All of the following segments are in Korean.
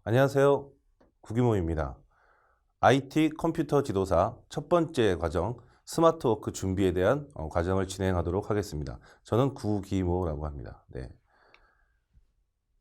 안녕하세요. 구기모입니다. IT 컴퓨터 지도사 첫 번째 과정 스마트워크 준비에 대한 과정을 진행하도록 하겠습니다. 저는 구기모라고 합니다. 네.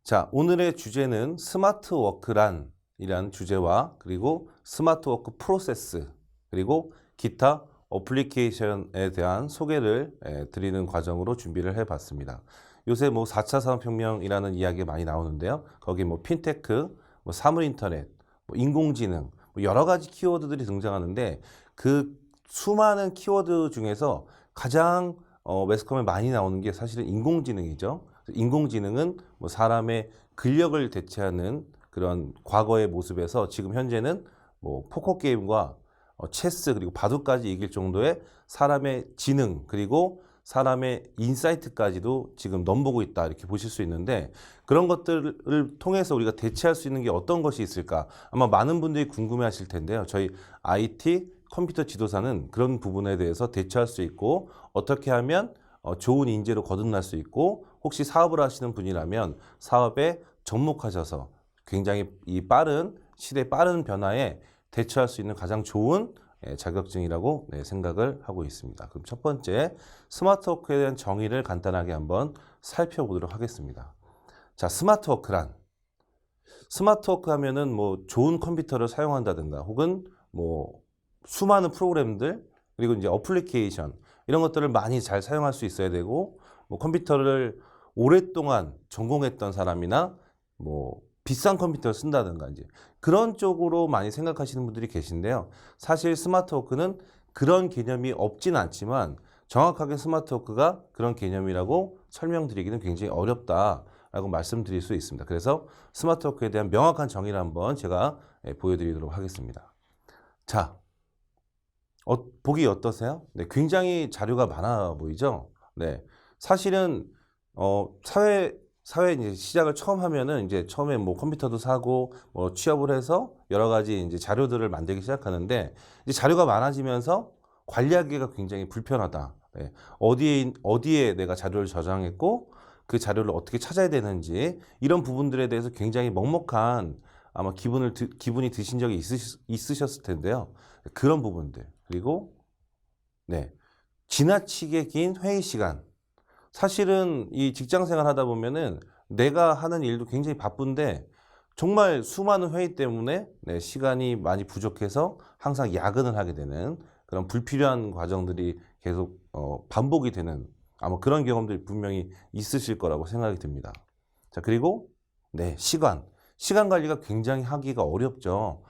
자, 오늘의 주제는 스마트워크란 이란 주제와 그리고 스마트워크 프로세스 그리고 기타 어플리케이션에 대한 소개를 드리는 과정으로 준비를 해봤습니다. 요새 뭐 4차 산업혁명이라는 이야기 많이 나오는데요. 거기 뭐 핀테크, 뭐 사물인터넷, 뭐 인공지능, 뭐 여러 가지 키워드들이 등장하는데 그 수많은 키워드 중에서 가장 매스컴에 많이 나오는 게 사실은 인공지능이죠. 인공지능은 뭐 사람의 근력을 대체하는 그런 과거의 모습에서 지금 현재는 뭐 포커 게임과 체스 그리고 바둑까지 이길 정도의 사람의 지능 그리고 사람의 인사이트까지도 지금 넘보고 있다 이렇게 보실 수 있는데 그런 것들을 통해서 우리가 대체할 수 있는 게 어떤 것이 있을까 아마 많은 분들이 궁금해 하실 텐데요. 저희 IT 컴퓨터 지도사는 그런 부분에 대해서 대처할 수 있고 어떻게 하면 좋은 인재로 거듭날 수 있고 혹시 사업을 하시는 분이라면 사업에 접목하셔서 굉장히 이 빠른 시대 빠른 변화에 대처할 수 있는 가장 좋은 자격증이라고 생각을 하고 있습니다. 그럼 첫 번째 스마트워크에 대한 정의를 간단하게 한번 살펴보도록 하겠습니다. 자, 스마트워크란 스마트워크 하면은 뭐 좋은 컴퓨터를 사용한다든가 혹은 뭐 수많은 프로그램들 그리고 이제 어플리케이션 이런 것들을 많이 잘 사용할 수 있어야 되고 뭐 컴퓨터를 오랫동안 전공했던 사람이나 뭐 비싼 컴퓨터를 쓴다든가 이제 그런 쪽으로 많이 생각하시는 분들이 계신데요. 사실 스마트워크는 그런 개념이 없진 않지만 정확하게 스마트워크가 그런 개념이라고 설명드리기는 굉장히 어렵다라고 말씀드릴 수 있습니다. 그래서 스마트워크에 대한 명확한 정의를 한번 제가 보여드리도록 하겠습니다. 자, 보기 어떠세요? 네, 굉장히 자료가 많아 보이죠? 네, 사실은 사회 이제 시작을 처음 하면은 이제 처음에 뭐 컴퓨터도 사고 뭐 취업을 해서 여러 가지 이제 자료들을 만들기 시작하는데 이제 자료가 많아지면서 관리하기가 굉장히 불편하다. 네, 어디에 내가 자료를 저장했고 그 자료를 어떻게 찾아야 되는지 이런 부분들에 대해서 굉장히 먹먹한 아마 기분이 드신 적이 있으셨을 텐데요. 그런 부분들 그리고 네, 지나치게 긴 회의 시간. 사실은 이 직장 생활 하다 보면은 내가 하는 일도 굉장히 바쁜데 정말 수많은 회의 때문에 시간이 많이 부족해서 항상 야근을 하게 되는 그런 불필요한 과정들이 계속 반복이 되는 아마 그런 경험들이 분명히 있으실 거라고 생각이 듭니다. 자, 그리고 시간 관리가 굉장히 하기가 어렵죠.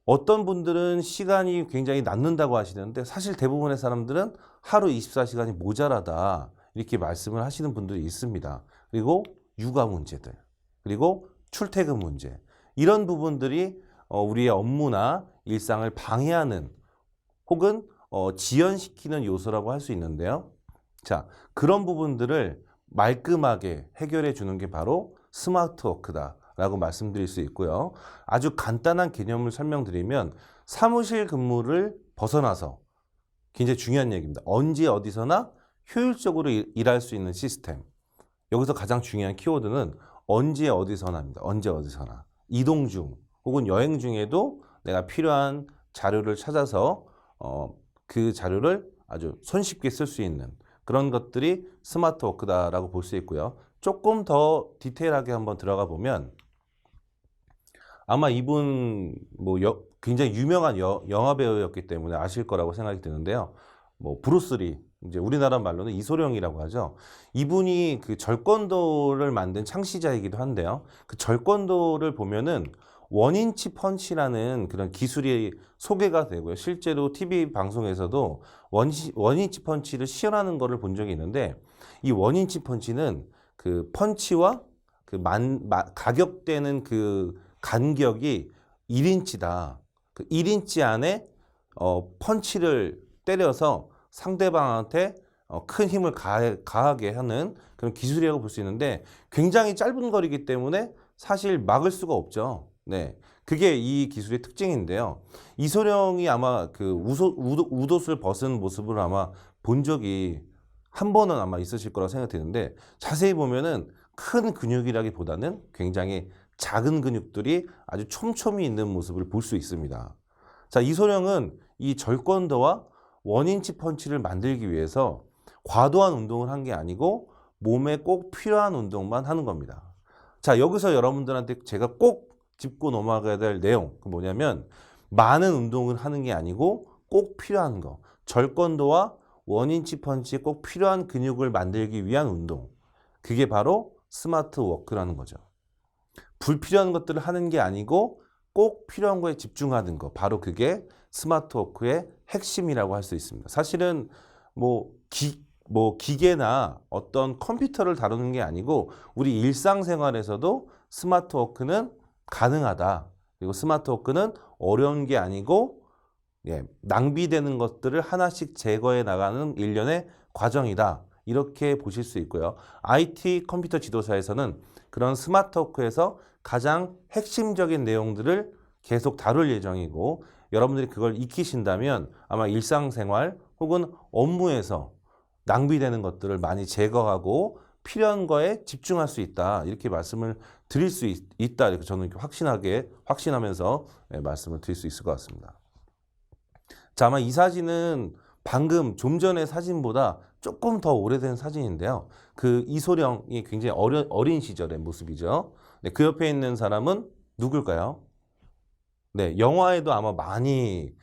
어떤 분들은 시간이 굉장히 남는다고 하시는데 사실 대부분의 사람들은 하루 24시간이 모자라다 이렇게 말씀을 하시는 분들이 있습니다. 그리고 육아 문제들, 그리고 출퇴근 문제 이런 부분들이 우리의 업무나 일상을 방해하는 혹은 지연시키는 요소라고 할 수 있는데요. 자, 그런 부분들을 말끔하게 해결해 주는 게 바로 스마트워크다 라고 말씀드릴 수 있고요. 아주 간단한 개념을 설명드리면 사무실 근무를 벗어나서 굉장히 중요한 얘기입니다. 언제 어디서나 효율적으로 일할 수 있는 시스템. 여기서 가장 중요한 키워드는 언제 어디서나입니다. 언제 어디서나. 이동 중 혹은 여행 중에도 내가 필요한 자료를 찾아서 그 자료를 아주 손쉽게 쓸 수 있는 그런 것들이 스마트워크다라고 볼 수 있고요. 조금 더 디테일하게 한번 들어가 보면 아마 이분 뭐 굉장히 유명한 영화 배우였기 때문에 아실 거라고 생각이 드는데요. 뭐 브루스리 이제 우리나라 말로는 이소룡이라고 하죠. 이분이 그 절권도를 만든 창시자이기도 한데요. 그 절권도를 보면은 원인치 펀치라는 그런 기술이 소개가 되고요. 실제로 TV 방송에서도 원인치 펀치를 시연하는 거를 본 적이 있는데 이 원인치 펀치는 그 펀치와 그 가격되는 그 간격이 1인치다. 그 1인치 안에 펀치를 때려서 상대방한테 큰 힘을 가하게 하는 그런 기술이라고 볼 수 있는데 굉장히 짧은 거리이기 때문에 사실 막을 수가 없죠. 네. 그게 이 기술의 특징인데요. 이소룡이 아마 그 웃옷을 벗은 모습을 아마 본 적이 한 번은 아마 있으실 거라고 생각되는데 자세히 보면은 큰 근육이라기보다는 굉장히 작은 근육들이 아주 촘촘히 있는 모습을 볼 수 있습니다. 자, 이소룡은 이 절권도와 원인치 펀치를 만들기 위해서 과도한 운동을 한 게 아니고 몸에 꼭 필요한 운동만 하는 겁니다. 자, 여기서 여러분들한테 제가 꼭 짚고 넘어가야 될 내용, 그 뭐냐면 많은 운동을 하는 게 아니고 꼭 필요한 거, 절권도와 원인치 펀치에 꼭 필요한 근육을 만들기 위한 운동, 그게 바로 스마트 워크라는 거죠. 불필요한 것들을 하는 게 아니고 꼭 필요한 거에 집중하는 거, 바로 그게 스마트 워크의 핵심이라고 할 수 있습니다. 사실은 뭐 기계나 어떤 컴퓨터를 다루는 게 아니고 우리 일상생활에서도 스마트 워크는 가능하다. 그리고 스마트 워크는 어려운 게 아니고 낭비되는 것들을 하나씩 제거해 나가는 일련의 과정이다. 이렇게 보실 수 있고요. IT 컴퓨터 지도사에서는 그런 스마트 워크에서 가장 핵심적인 내용들을 계속 다룰 예정이고, 여러분들이 그걸 익히신다면 아마 일상생활 혹은 업무에서 낭비되는 것들을 많이 제거하고 필요한 거에 집중할 수 있다. 이렇게 말씀을 드릴 수 있다. 이렇게 저는 확신하면서 말씀을 드릴 수 있을 것 같습니다. 자, 아마 이 사진은 방금 좀 전의 사진보다 조금 더 오래된 사진인데요. 그 이소룡이 굉장히 어린 시절의 모습이죠. 네, 그 옆에 있는 사람은 누굴까요? 네, 영화에도 아마 많이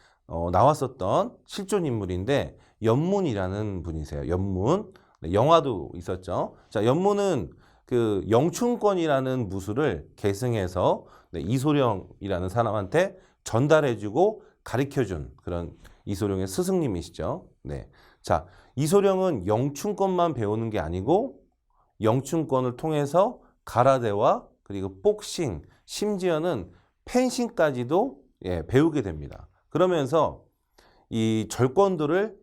나왔었던 실존 인물인데 연문이라는 분이세요. 연문. 네, 영화도 있었죠. 자, 연문은 그 영춘권이라는 무술을 계승해서 이소룡이라는 사람한테 전달해주고 가르쳐준 그런 이소룡의 스승님이시죠. 네. 자, 이소룡은 영춘권만 배우는 게 아니고 영춘권을 통해서 가라데와 그리고 복싱, 심지어는 펜싱까지도 배우게 됩니다. 그러면서 이 절권도를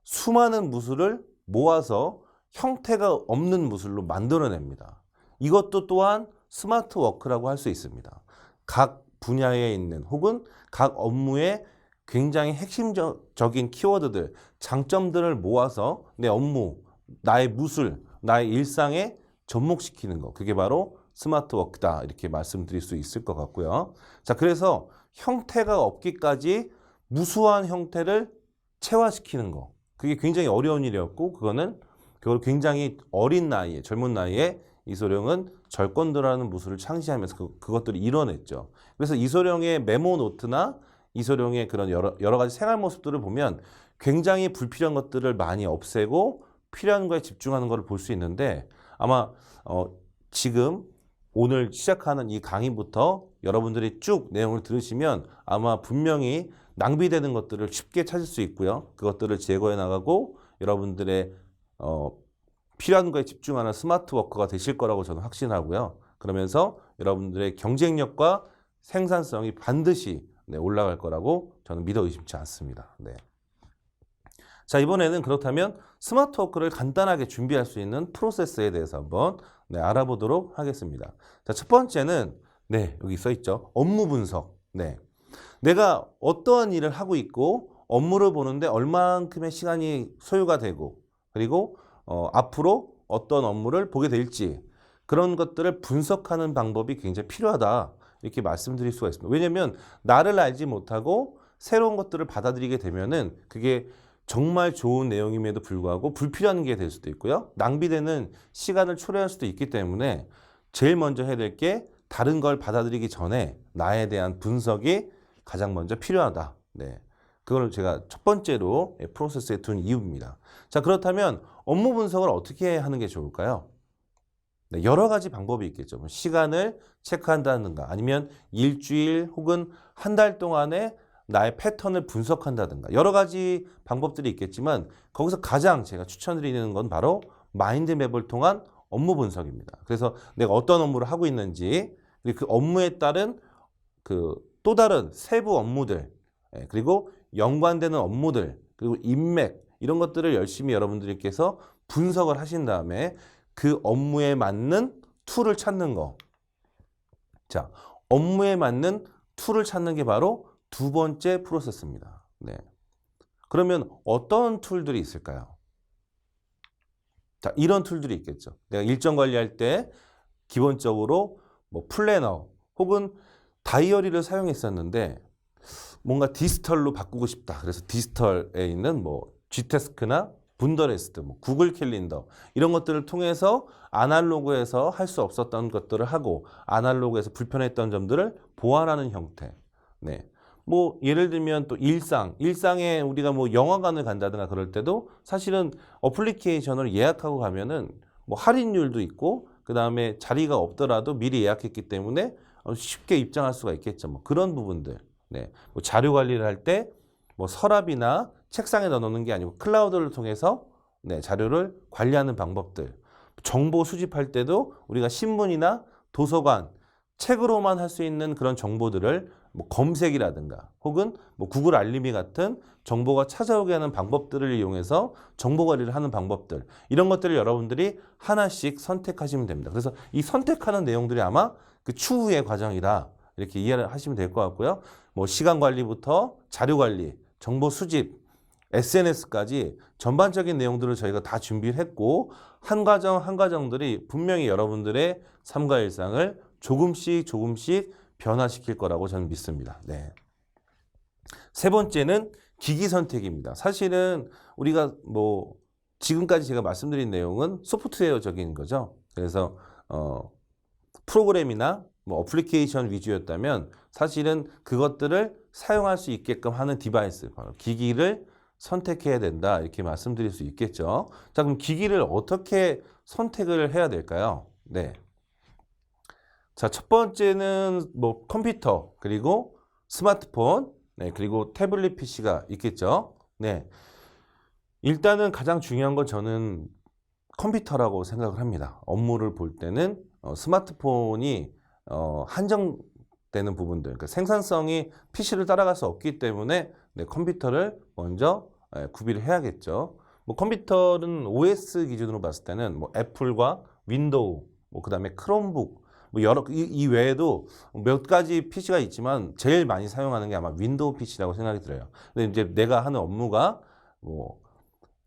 수많은 무술을 모아서 형태가 없는 무술로 만들어냅니다. 이것도 또한 스마트 워크라고 할 수 있습니다. 각 분야에 있는 혹은 각 업무에 굉장히 핵심적인 키워드들, 장점들을 모아서 내 업무, 나의 무술, 나의 일상에 접목시키는 거. 그게 바로 스마트 워크다. 이렇게 말씀드릴 수 있을 것 같고요. 자, 그래서 형태가 없기까지 무수한 형태를 체화시키는 거. 그게 굉장히 어려운 일이었고, 그걸 굉장히 어린 나이에, 젊은 나이에 이소룡은 절권도라는 무술을 창시하면서 그것들을 이뤄냈죠. 그래서 이소룡의 메모 노트나 이소룡의 그런 여러 가지 생활 모습들을 보면 굉장히 불필요한 것들을 많이 없애고 필요한 거에 집중하는 것을 볼 수 있는데, 아마 지금 오늘 시작하는 이 강의부터 여러분들이 쭉 내용을 들으시면 아마 분명히 낭비되는 것들을 쉽게 찾을 수 있고요. 그것들을 제거해 나가고 여러분들의 필요한 거에 집중하는 스마트 워커가 되실 거라고 저는 확신하고요. 그러면서 여러분들의 경쟁력과 생산성이 반드시 올라갈 거라고 저는 믿어 의심치 않습니다. 네. 자, 이번에는 그렇다면 스마트 워크를 간단하게 준비할 수 있는 프로세스에 대해서 한번 알아보도록 하겠습니다. 자, 첫 번째는 여기 써 있죠. 업무 분석. 내가 어떠한 일을 하고 있고 업무를 보는데 얼만큼의 시간이 소요가 되고 그리고 앞으로 어떤 업무를 보게 될지 그런 것들을 분석하는 방법이 굉장히 필요하다. 이렇게 말씀드릴 수가 있습니다. 왜냐하면 나를 알지 못하고 새로운 것들을 받아들이게 되면은 그게 정말 좋은 내용임에도 불구하고 불필요한 게 될 수도 있고요. 낭비되는 시간을 초래할 수도 있기 때문에 제일 먼저 해야 될 게 다른 걸 받아들이기 전에 나에 대한 분석이 가장 먼저 필요하다. 그걸 제가 첫 번째로 프로세스에 둔 이유입니다. 자, 그렇다면 업무 분석을 어떻게 하는 게 좋을까요? 여러 가지 방법이 있겠죠. 시간을 체크한다든가 아니면 일주일 혹은 한 달 동안에 나의 패턴을 분석한다든가 여러 가지 방법들이 있겠지만 거기서 가장 제가 추천드리는 건 바로 마인드맵을 통한 업무 분석입니다. 그래서 내가 어떤 업무를 하고 있는지 그리고 그 업무에 따른 또 다른 세부 업무들 그리고 연관되는 업무들 그리고 인맥 이런 것들을 열심히 여러분들께서 분석을 하신 다음에 그 업무에 맞는 툴을 찾는 거. 자, 업무에 맞는 툴을 찾는 게 바로 두 번째 프로세스입니다. 그러면 어떤 툴들이 있을까요? 자, 이런 툴들이 있겠죠. 내가 일정 관리할 때 기본적으로 플래너 혹은 다이어리를 사용했었는데 뭔가 디지털로 바꾸고 싶다. 그래서 디지털에 있는 뭐 G태스크나 분더레스트, 뭐 구글 캘린더 이런 것들을 통해서 아날로그에서 할 수 없었던 것들을 하고 아날로그에서 불편했던 점들을 보완하는 형태. 네. 뭐 예를 들면 또 일상에 우리가 뭐 영화관을 간다든가 그럴 때도 사실은 어플리케이션을 예약하고 가면은 뭐 할인율도 있고 그다음에 자리가 없더라도 미리 예약했기 때문에 쉽게 입장할 수가 있겠죠. 뭐 그런 부분들. 네. 뭐 자료 관리를 할 때 뭐 서랍이나 책상에 넣어놓는 게 아니고 클라우드를 통해서 네, 자료를 관리하는 방법들. 정보 수집할 때도 우리가 신문이나 도서관, 책으로만 할 수 있는 그런 정보들을 뭐 검색이라든가 혹은 뭐 구글 알림이 같은 정보가 찾아오게 하는 방법들을 이용해서 정보 관리를 하는 방법들 이런 것들을 여러분들이 하나씩 선택하시면 됩니다. 그래서 이 선택하는 내용들이 아마 그 추후의 과정이다 이렇게 이해를 하시면 될 것 같고요. 뭐 시간 관리부터 자료 관리, 정보 수집, SNS까지 전반적인 내용들을 저희가 다 준비를 했고 한 과정 한 과정들이 분명히 여러분들의 삶과 일상을 조금씩 변화시킬 거라고 저는 믿습니다. 네. 세 번째는 기기 선택입니다. 사실은 우리가 뭐 지금까지 제가 말씀드린 내용은 소프트웨어적인 거죠. 그래서 프로그램이나 뭐 어플리케이션 위주였다면 사실은 그것들을 사용할 수 있게끔 하는 디바이스, 바로 기기를 선택해야 된다 이렇게 말씀드릴 수 있겠죠. 자, 그럼 기기를 어떻게 선택을 해야 될까요? 네. 자, 첫 번째는 뭐 컴퓨터, 그리고 스마트폰, 네, 그리고 태블릿 PC가 있겠죠. 네. 일단은 가장 중요한 건 저는 컴퓨터라고 생각을 합니다. 업무를 볼 때는 스마트폰이 한정되는 부분들, 그러니까 생산성이 PC를 따라갈 수 없기 때문에 네, 컴퓨터를 먼저 구비를 해야겠죠. 뭐 컴퓨터는 OS 기준으로 봤을 때는 뭐 애플과 윈도우, 뭐 그다음에 크롬북, 뭐 여러 이 외에도 몇 가지 PC가 있지만 제일 많이 사용하는 게 아마 윈도우 PC라고 생각이 들어요. 근데 이제 내가 하는 업무가 뭐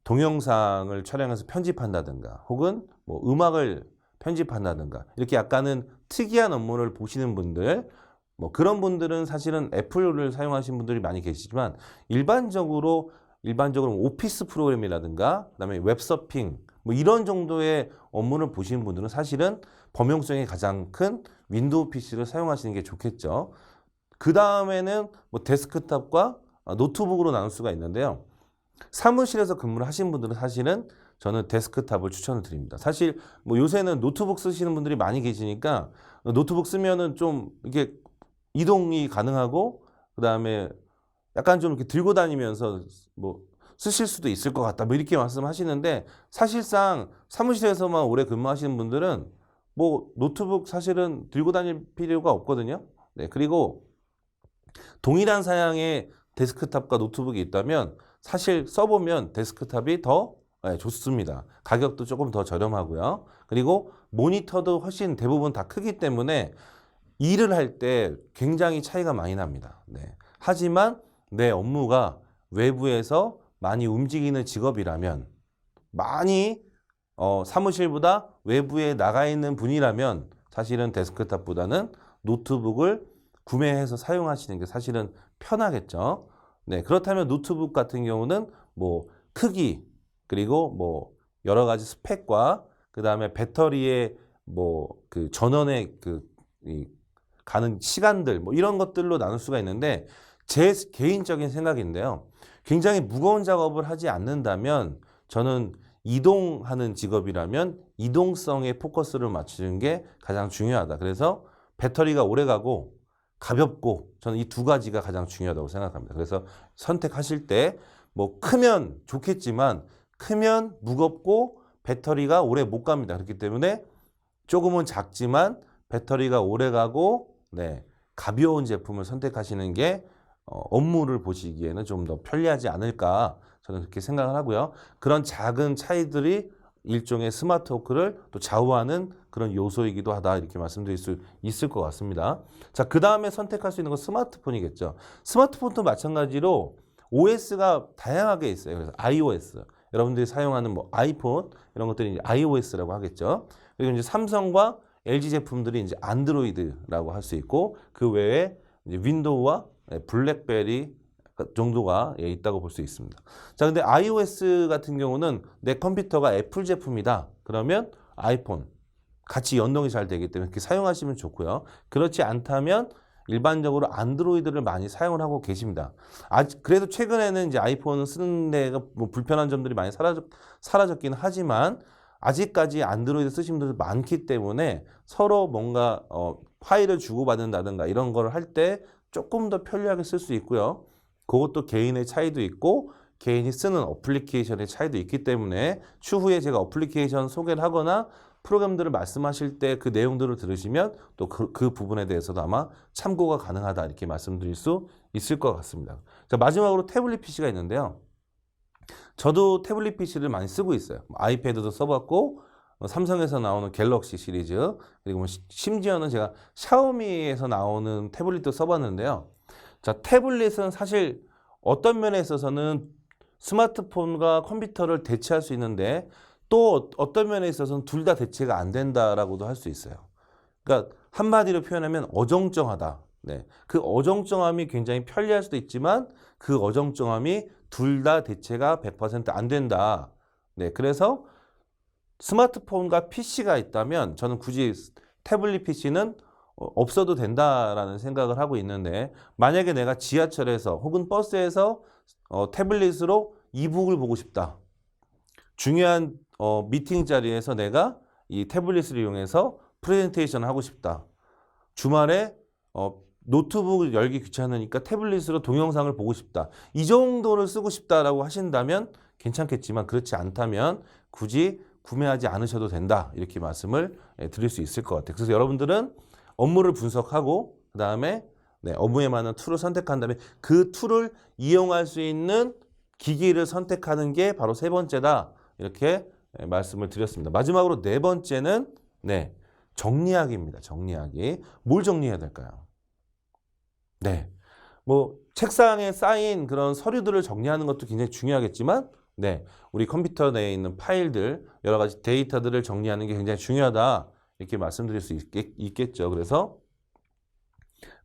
동영상을 촬영해서 편집한다든가 혹은 뭐 음악을 편집한다든가 이렇게 약간은 특이한 업무를 보시는 분들 뭐 그런 분들은 사실은 애플을 사용하시는 분들이 많이 계시지만 일반적으로 오피스 프로그램이라든가 그다음에 웹서핑 뭐 이런 정도의 업무를 보시는 분들은 사실은 범용성이 가장 큰 윈도우 PC를 사용하시는 게 좋겠죠. 그 다음에는 뭐 데스크탑과 노트북으로 나눌 수가 있는데요. 사무실에서 근무를 하시는 분들은 사실은 저는 데스크탑을 추천을 드립니다. 사실 뭐 요새는 노트북 쓰시는 분들이 많이 계시니까 노트북 쓰면은 좀 이게 이동이 가능하고 그다음에 약간 좀 이렇게 들고 다니면서 뭐 쓰실 수도 있을 것 같다 뭐 이렇게 말씀하시는데 사실상 사무실에서만 오래 근무하시는 분들은 뭐 노트북 사실은 들고 다닐 필요가 없거든요. 네, 그리고 동일한 사양의 데스크탑과 노트북이 있다면 사실 써보면 데스크탑이 더 좋습니다. 가격도 조금 더 저렴하고요. 그리고 모니터도 훨씬 대부분 다 크기 때문에 일을 할 때 굉장히 차이가 많이 납니다. 네. 하지만 내 업무가 외부에서 많이 움직이는 직업이라면 많이 사무실보다 외부에 나가 있는 분이라면 사실은 데스크탑보다는 노트북을 구매해서 사용하시는 게 사실은 편하겠죠. 네, 그렇다면 노트북 같은 경우는 뭐 크기 그리고 뭐 여러 가지 스펙과 그 다음에 배터리의 뭐 그 전원의 가는 시간들 뭐 이런 것들로 나눌 수가 있는데 제 개인적인 생각인데요. 굉장히 무거운 작업을 하지 않는다면 저는 이동하는 직업이라면 이동성에 포커스를 맞추는 게 가장 중요하다. 그래서 배터리가 오래 가고 가볍고 저는 이 두 가지가 가장 중요하다고 생각합니다. 그래서 선택하실 때 뭐 크면 좋겠지만 크면 무겁고 배터리가 오래 못 갑니다. 그렇기 때문에 조금은 작지만 배터리가 오래 가고 네, 가벼운 제품을 선택하시는 게 업무를 보시기에는 좀 더 편리하지 않을까 저는 그렇게 생각을 하고요. 그런 작은 차이들이 일종의 스마트 워크를 또 좌우하는 그런 요소이기도 하다 이렇게 말씀드릴 수 있을 것 같습니다. 자, 그 다음에 선택할 수 있는 건 스마트폰이겠죠. 스마트폰도 마찬가지로 OS가 다양하게 있어요. 그래서 iOS 여러분들이 사용하는 뭐 아이폰 이런 것들이 이제 iOS라고 하겠죠. 그리고 이제 삼성과 LG 제품들이 이제 안드로이드라고 할 수 있고 그 외에 이제 윈도우와 블랙베리 정도가 있다고 볼 수 있습니다. 자, 근데 iOS 같은 경우는 내 컴퓨터가 애플 제품이다. 그러면 아이폰 같이 연동이 잘 되기 때문에 그렇게 사용하시면 좋고요. 그렇지 않다면 일반적으로 안드로이드를 많이 사용을 하고 계십니다. 그래도 최근에는 이제 아이폰을 쓰는 데가 뭐 불편한 점들이 많이 사라졌긴 하지만 아직까지 안드로이드 쓰시는 분들 많기 때문에 서로 뭔가 파일을 주고받는다든가 이런 걸 할 때 조금 더 편리하게 쓸 수 있고요. 그것도 개인의 차이도 있고 개인이 쓰는 어플리케이션의 차이도 있기 때문에 추후에 제가 어플리케이션 소개를 하거나 프로그램들을 말씀하실 때 그 내용들을 들으시면 또 그 부분에 대해서도 아마 참고가 가능하다 이렇게 말씀드릴 수 있을 것 같습니다. 자, 마지막으로 태블릿 PC가 있는데요. 저도 태블릿 PC를 많이 쓰고 있어요. 아이패드도 써봤고 삼성에서 나오는 갤럭시 시리즈 그리고 심지어는 제가 샤오미에서 나오는 태블릿도 써봤는데요. 자, 태블릿은 사실 어떤 면에 있어서는 스마트폰과 컴퓨터를 대체할 수 있는데 또 어떤 면에 있어서는 둘 다 대체가 안 된다라고도 할 수 있어요. 그러니까 한마디로 표현하면 어정쩡하다. 네, 그 어정쩡함이 굉장히 편리할 수도 있지만 그 어정쩡함이 둘 다 대체가 100% 안 된다. 네, 그래서 스마트폰과 PC가 있다면 저는 굳이 태블릿 PC는 없어도 된다라는 생각을 하고 있는데 만약에 내가 지하철에서 혹은 버스에서 태블릿으로 이북을 보고 싶다. 중요한 미팅 자리에서 내가 이 태블릿을 이용해서 프레젠테이션을 하고 싶다. 주말에 노트북을 열기 귀찮으니까 태블릿으로 동영상을 보고 싶다. 이 정도를 쓰고 싶다라고 하신다면 괜찮겠지만 그렇지 않다면 굳이 구매하지 않으셔도 된다. 이렇게 말씀을 드릴 수 있을 것 같아요. 그래서 여러분들은 업무를 분석하고 그 다음에 업무에 맞는 툴을 선택한 다음에 그 툴을 이용할 수 있는 기기를 선택하는 게 바로 세 번째다. 이렇게 말씀을 드렸습니다. 마지막으로 네 번째는 정리하기입니다. 정리하기. 뭘 정리해야 될까요? 네, 뭐 책상에 쌓인 그런 서류들을 정리하는 것도 굉장히 중요하겠지만 우리 컴퓨터 내에 있는 파일들, 여러 가지 데이터들을 정리하는 게 굉장히 중요하다. 이렇게 말씀드릴 수 있겠죠. 그래서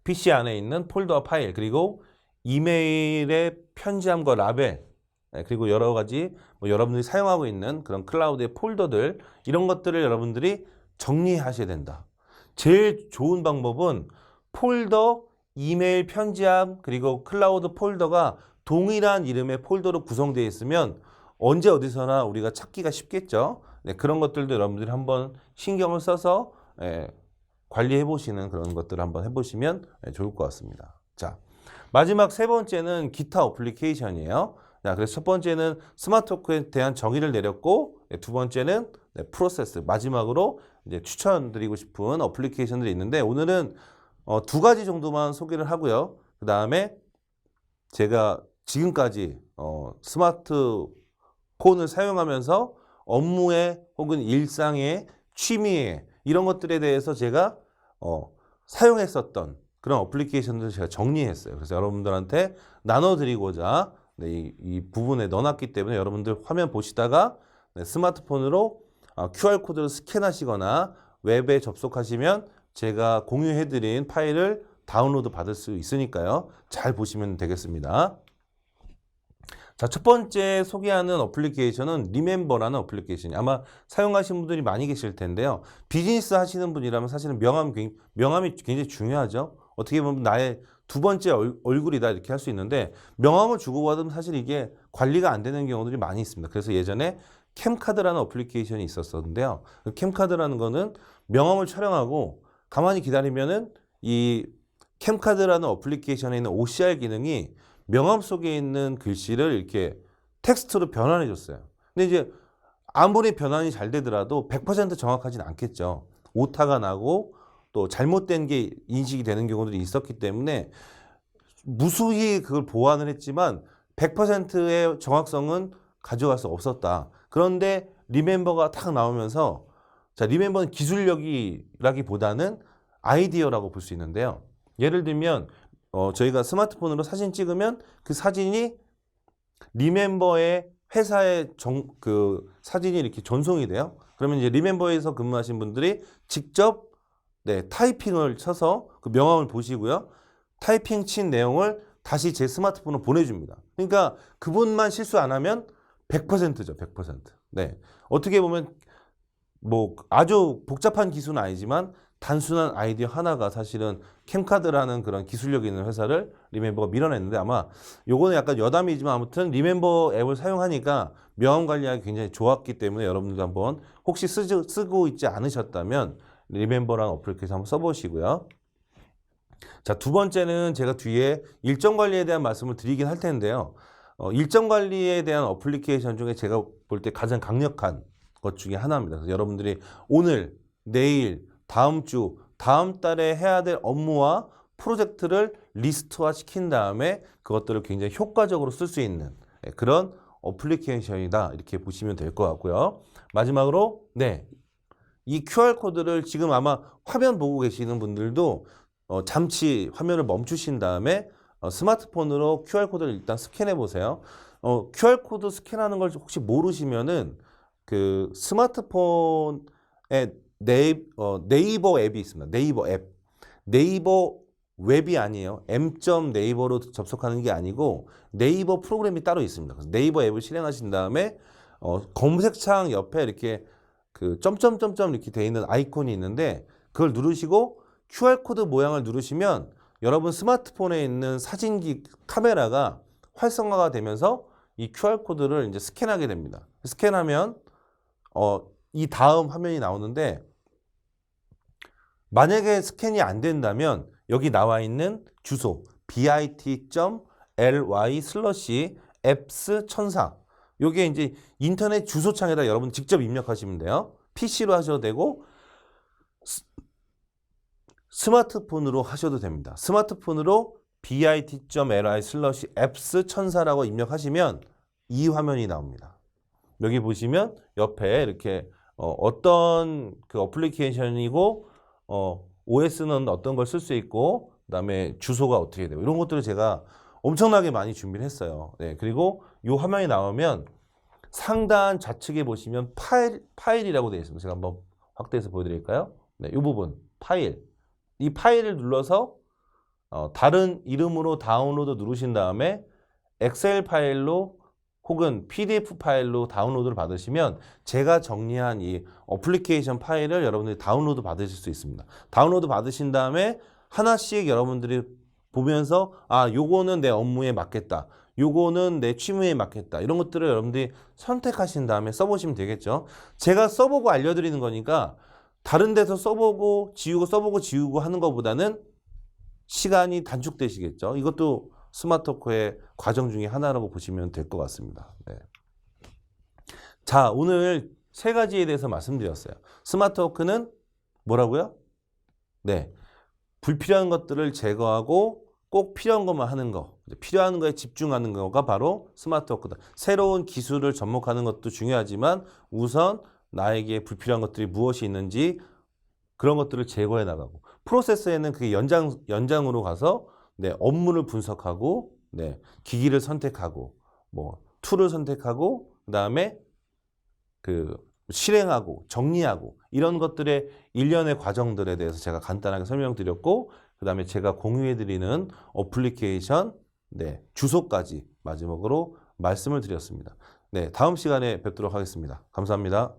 PC 안에 있는 폴더와 파일, 그리고 이메일의 편지함과 라벨, 그리고 여러 가지 여러분들이 사용하고 있는 그런 클라우드의 폴더들, 이런 것들을 여러분들이 정리하셔야 된다. 제일 좋은 방법은 폴더, 이메일 편지함, 그리고 클라우드 폴더가 동일한 이름의 폴더로 구성되어 있으면 언제 어디서나 우리가 찾기가 쉽겠죠. 그런 것들도 여러분들이 한번 신경을 써서 관리해 보시는 그런 것들을 한번 해보시면 좋을 것 같습니다. 자, 마지막 세 번째는 기타 어플리케이션이에요. 자, 그래서 첫 번째는 스마트워크에 대한 정의를 내렸고 두 번째는 프로세스, 마지막으로 이제 추천드리고 싶은 어플리케이션들이 있는데 오늘은 두 가지 정도만 소개를 하고요. 그 다음에 제가 지금까지 스마트폰을 사용하면서 업무에 혹은 일상에 취미에 이런 것들에 대해서 제가 사용했었던 그런 어플리케이션들을 제가 정리했어요. 그래서 여러분들한테 나눠드리고자 이 부분에 넣어놨기 때문에 여러분들 화면 보시다가 스마트폰으로 QR코드를 스캔하시거나 웹에 접속하시면 제가 공유해드린 파일을 다운로드 받을 수 있으니까요. 잘 보시면 되겠습니다. 자, 첫 번째 소개하는 어플리케이션은 리멤버라는 어플리케이션이 아마 사용하시는 분들이 많이 계실 텐데요. 비즈니스 하시는 분이라면 사실은 명함이 굉장히 중요하죠. 어떻게 보면 나의 두 번째 얼굴이다 이렇게 할 수 있는데 명함을 주고받으면 사실 이게 관리가 안 되는 경우들이 많이 있습니다. 그래서 예전에 캠카드라는 어플리케이션이 있었었는데요. 그 캠카드라는 거는 명함을 촬영하고 가만히 기다리면은 이 캠카드라는 어플리케이션에 있는 OCR 기능이 명함 속에 있는 글씨를 이렇게 텍스트로 변환해 줬어요. 근데 이제 아무리 변환이 잘 되더라도 100% 정확하진 않겠죠. 오타가 나고 또 잘못된 게 인식이 되는 경우들이 있었기 때문에 무수히 그걸 보완을 했지만 100%의 정확성은 가져갈 수 없었다. 그런데 리멤버가 탁 나오면서 자, 리멤버는 기술력이라기보다는 아이디어라고 볼 수 있는데요. 예를 들면 저희가 스마트폰으로 사진 찍으면 그 사진이 리멤버의 회사의 그 사진이 이렇게 전송이 돼요. 그러면 이제 리멤버에서 근무하신 분들이 직접 네, 타이핑을 쳐서 그 명함을 보시고요. 타이핑 친 내용을 다시 제 스마트폰으로 보내줍니다. 그러니까 그분만 실수 안 하면 100%죠, 100%. 네, 어떻게 보면 뭐 아주 복잡한 기술은 아니지만 단순한 아이디어 하나가 사실은 캠카드라는 그런 기술력 있는 회사를 리멤버가 밀어냈는데, 아마 요거는 약간 여담이지만 아무튼 리멤버 앱을 사용하니까 명함 관리하기 굉장히 좋았기 때문에 여러분들도 한번 혹시 쓰고 있지 않으셨다면 리멤버랑 어플리케이션 한번 써보시고요. 자, 두 번째는 제가 뒤에 일정 관리에 대한 말씀을 드리긴 할 텐데요. 일정 관리에 대한 어플리케이션 중에 제가 볼 때 가장 강력한 것 중에 하나입니다. 그래서 여러분들이 오늘, 내일, 다음 주, 다음 달에 해야 될 업무와 프로젝트를 리스트화 시킨 다음에 그것들을 굉장히 효과적으로 쓸 수 있는 그런 어플리케이션이다, 이렇게 보시면 될 것 같고요. 마지막으로 네, 이 QR코드를 지금 아마 화면 보고 계시는 분들도 잠시 화면을 멈추신 다음에 스마트폰으로 QR코드를 일단 스캔해 보세요. QR코드 스캔하는 걸 혹시 모르시면은 그 스마트폰에 네이버 앱이 있습니다. 네이버 앱. 네이버 웹이 아니에요. 네이버로 접속하는 게 아니고 네이버 프로그램이 따로 있습니다. 그래서 네이버 앱을 실행하신 다음에 검색창 옆에 이렇게 그 점점점점 이렇게 돼 있는 아이콘이 있는데 그걸 누르시고 QR코드 모양을 누르시면 여러분 스마트폰에 있는 사진기 카메라가 활성화가 되면서 이 QR코드를 이제 스캔하게 됩니다. 스캔하면 이 다음 화면이 나오는데, 만약에 스캔이 안 된다면 여기 나와 있는 주소 bit.ly/apps1004, 요게 이제 인터넷 주소창에다 여러분 직접 입력하시면 돼요. PC로 하셔도 되고 스마트폰으로 하셔도 됩니다. 스마트폰으로 bit.ly/apps1004라고 입력하시면 이 화면이 나옵니다. 여기 보시면 옆에 이렇게 어떤 그 어플리케이션이고 OS는 어떤 걸 쓸 수 있고 그다음에 주소가 어떻게 되고 이런 것들을 제가 엄청나게 많이 준비를 했어요. 네, 그리고 이 화면이 나오면 상단 좌측에 보시면 파일이라고 되어 있습니다. 제가 한번 확대해서 보여드릴까요? 네, 이 부분 파일. 이 파일을 눌러서 다른 이름으로 다운로드 누르신 다음에 엑셀 파일로 혹은 PDF 파일로 다운로드를 받으시면 제가 정리한 이 어플리케이션 파일을 여러분들이 다운로드 받으실 수 있습니다. 다운로드 받으신 다음에 하나씩 여러분들이 보면서 요거는 내 업무에 맞겠다, 요거는 내 취미에 맞겠다, 이런 것들을 여러분들이 선택하신 다음에 써보시면 되겠죠. 제가 써보고 알려드리는 거니까 다른 데서 써보고 지우고 하는 것보다는 시간이 단축되시겠죠. 이것도 스마트워크의 과정 중에 하나라고 보시면 될 것 같습니다. 네. 자, 오늘 세 가지에 대해서 말씀드렸어요. 스마트워크는 뭐라고요? 네, 불필요한 것들을 제거하고 꼭 필요한 것만 하는 거, 필요한 거에 집중하는 거가 바로 스마트워크다. 새로운 기술을 접목하는 것도 중요하지만 우선 나에게 불필요한 것들이 무엇이 있는지 그런 것들을 제거해 나가고, 프로세스에는 그게 연장으로 가서 네, 업무를 분석하고 네, 기기를 선택하고 뭐 툴을 선택하고 그다음에 그 실행하고 정리하고 이런 것들의 일련의 과정들에 대해서 제가 간단하게 설명드렸고, 그다음에 제가 공유해 드리는 어플리케이션 네, 주소까지 마지막으로 말씀을 드렸습니다. 네, 다음 시간에 뵙도록 하겠습니다. 감사합니다.